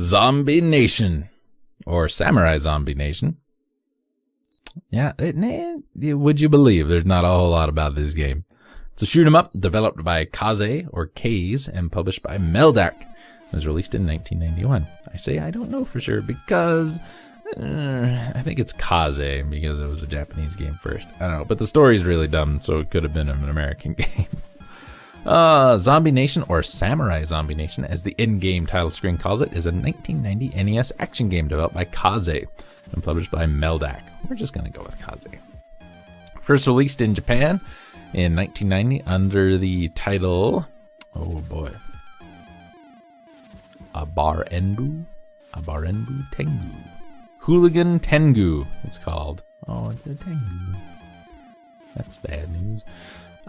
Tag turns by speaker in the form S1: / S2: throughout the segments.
S1: Zombie Nation, or Samurai Zombie Nation. Yeah, would you believe there's not a whole lot about this game? It's a shoot 'em up developed by Kaze or Kaze and published by Meldak. It was released in 1991. I say I don't know for sure because I think it's Kaze because it was a Japanese game first. I don't know, but the story's really dumb, so it could have been an American game. Zombie Nation, or Samurai Zombie Nation, as the in-game title screen calls it, is a 1990 NES action game developed by Kaze and published by Meldak. We're just going to go with Kaze. First released in Japan in 1990 under the title, oh boy, Abarenbu Tengu. Hooligan Tengu, it's called. Oh, it's a Tengu. That's bad news.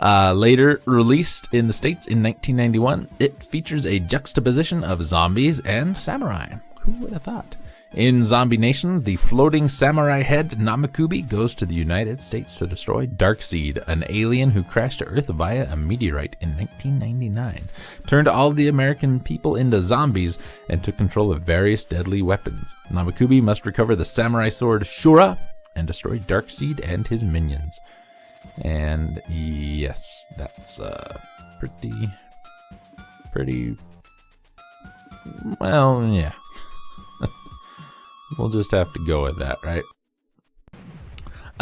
S1: Later released in the States in 1991, it features a juxtaposition of zombies and samurai. Who would have thought? In Zombie Nation, the floating samurai head Namakubi goes to the United States to destroy Darkseid, an alien who crashed to Earth via a meteorite in 1999, turned all of the American people into zombies, and took control of various deadly weapons. Namakubi must recover the samurai sword Shura and destroy Darkseid and his minions. And yes, that's pretty well, yeah. We'll just have to go with that, right?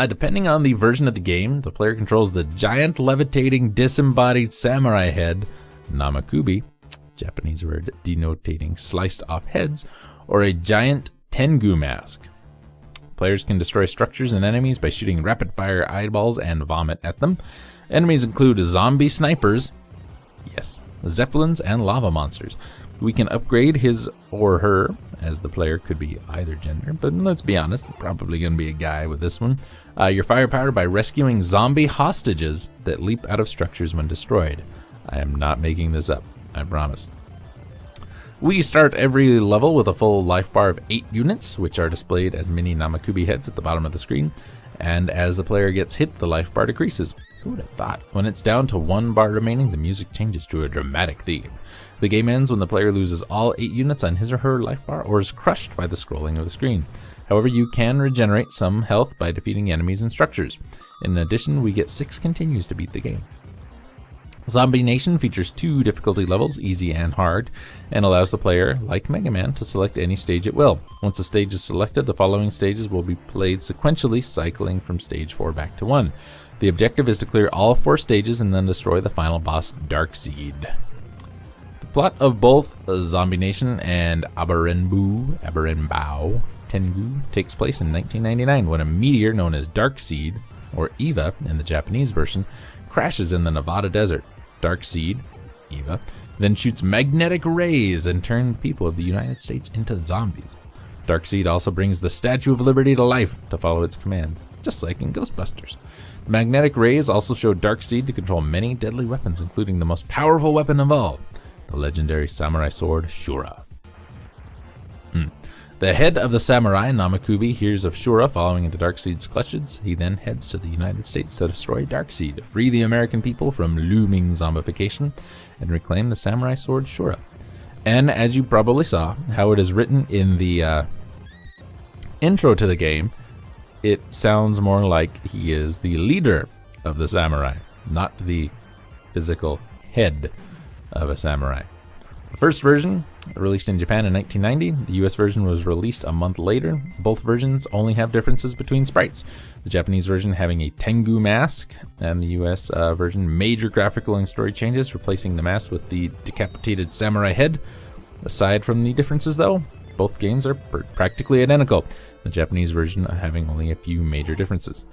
S1: Depending on the version of the game, the player controls the giant levitating disembodied samurai head, Namakubi, Japanese word denoting sliced off heads, or a giant Tengu mask. Players can destroy structures and enemies by shooting rapid-fire eyeballs and vomit at them. Enemies include zombie snipers, yes, zeppelins, and lava monsters. We can upgrade his or her, as the player could be either gender, but let's be honest, probably going to be a guy with this one. Your firepower by rescuing zombie hostages that leap out of structures when destroyed. I am not making this up, I promise. We start every level with a full life bar of 8 units, which are displayed as mini Namakubi heads at the bottom of the screen, and as the player gets hit, the life bar decreases. Who would have thought? When it's down to 1 bar remaining, the music changes to a dramatic theme. The game ends when the player loses all 8 units on his or her life bar or is crushed by the scrolling of the screen. However, you can regenerate some health by defeating enemies and structures. In addition, we get 6 continues to beat the game. Zombie Nation features 2 difficulty levels, easy and hard, and allows the player, like Mega Man, to select any stage at will. Once a stage is selected, the following stages will be played sequentially, cycling from stage 4 back to 1. The objective is to clear all 4 stages and then destroy the final boss, Darkseid. The plot of both Zombie Nation and Abarenbao Tengu takes place in 1999 when a meteor known as Darkseid, or Eva in the Japanese version, crashes in the Nevada desert. Darkseid, Eva, then shoots magnetic rays and turns people of the United States into zombies. Darkseid also brings the Statue of Liberty to life to follow its commands, just like in Ghostbusters. The magnetic rays also show Darkseid to control many deadly weapons, including the most powerful weapon of all, the legendary samurai sword Shura. The head of the samurai, Namakubi, hears of Shura falling into Darkseid's clutches. He then heads to the United States to destroy Darkseid, free the American people from looming zombification, and reclaim the samurai sword Shura. And as you probably saw, how it is written in the intro to the game, it sounds more like he is the leader of the samurai, not the physical head of a samurai. The first version, released in Japan in 1990, the US version was released a month later. Both versions only have differences between sprites. The Japanese version having a Tengu mask, and the US version major graphical and story changes, replacing the mask with the decapitated samurai head. Aside from the differences though, both games are practically identical, the Japanese version having only a few major differences.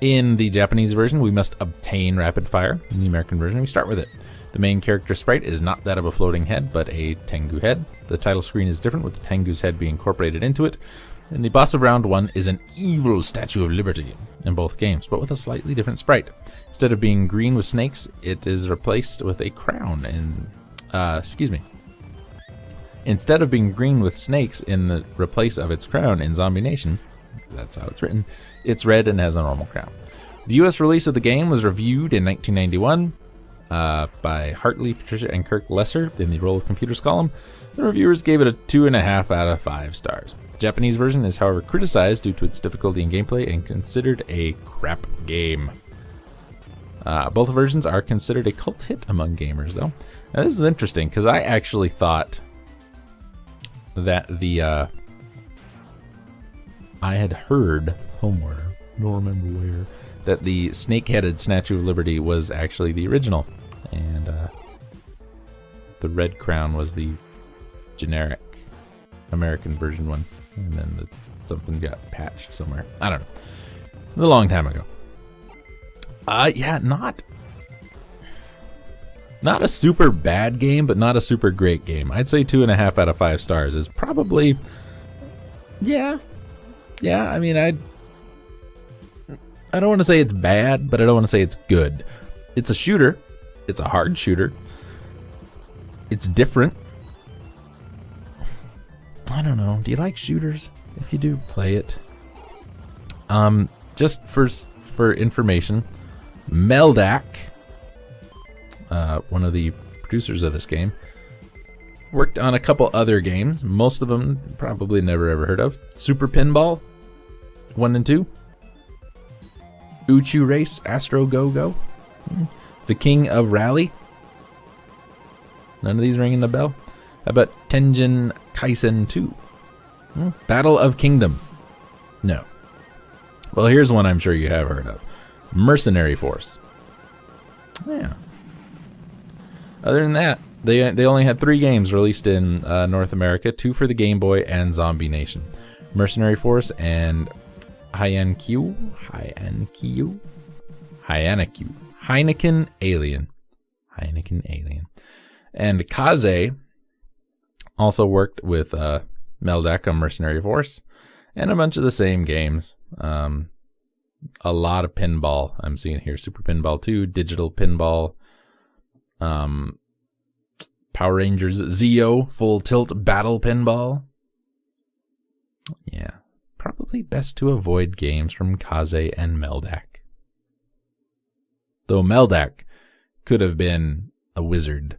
S1: In the Japanese version, we must obtain rapid fire. In the American version, we start with it. The main character sprite is not that of a floating head, but a Tengu head. The title screen is different, with the Tengu's head being incorporated into it. And the boss of round 1 is an evil Statue of Liberty in both games, but with a slightly different sprite. Instead of being green with snakes, it is replaced with a crown Instead of being green with snakes in the replace of its crown in Zombie Nation, that's how it's written, it's red and has a normal crown. The US release of the game was reviewed in 1991. by Hartley, Patricia, and Kirk Lesser in the Role of Computers column. The reviewers gave it a 2.5 out of 5 stars. The Japanese version is, however, criticized due to its difficulty in gameplay and considered a crap game. Both versions are considered a cult hit among gamers, though. Now, this is interesting because I actually thought that I had heard somewhere, don't remember where, that the snake-headed Statue of Liberty was actually the original, and the Red Crown was the generic American version one, and then something got patched somewhere. I don't know. It was a long time ago. Yeah, not a super bad game, but not a super great game. I'd say 2.5 out of 5 stars is probably, yeah. I mean, I don't want to say it's bad, but I don't want to say it's good. It's a shooter. It's a hard shooter. It's different. I don't know. Do you like shooters? If you do, play it. Just for information, Meldak, one of the producers of this game, worked on a couple other games. Most of them probably never ever heard of. Super Pinball 1 and 2. Uchu Race, Astro Go-Go. The King of Rally. None of these ringing the bell. How about Tenjin Kaisen 2? Battle of Kingdom. No. Well, here's one I'm sure you have heard of. Mercenary Force. Yeah. Other than that, they only had 3 games released in North America, 2 for the Game Boy and Zombie Nation. Mercenary Force and Heineken Alien. And Kaze also worked with Meldak on Mercenary Force and a bunch of the same games. A lot of pinball I'm seeing here. Super Pinball 2, Digital Pinball, Power Rangers Zeo, Full Tilt Battle Pinball. Yeah, probably best to avoid games from Kaze and Meldak. Though Meldak could have been a wizard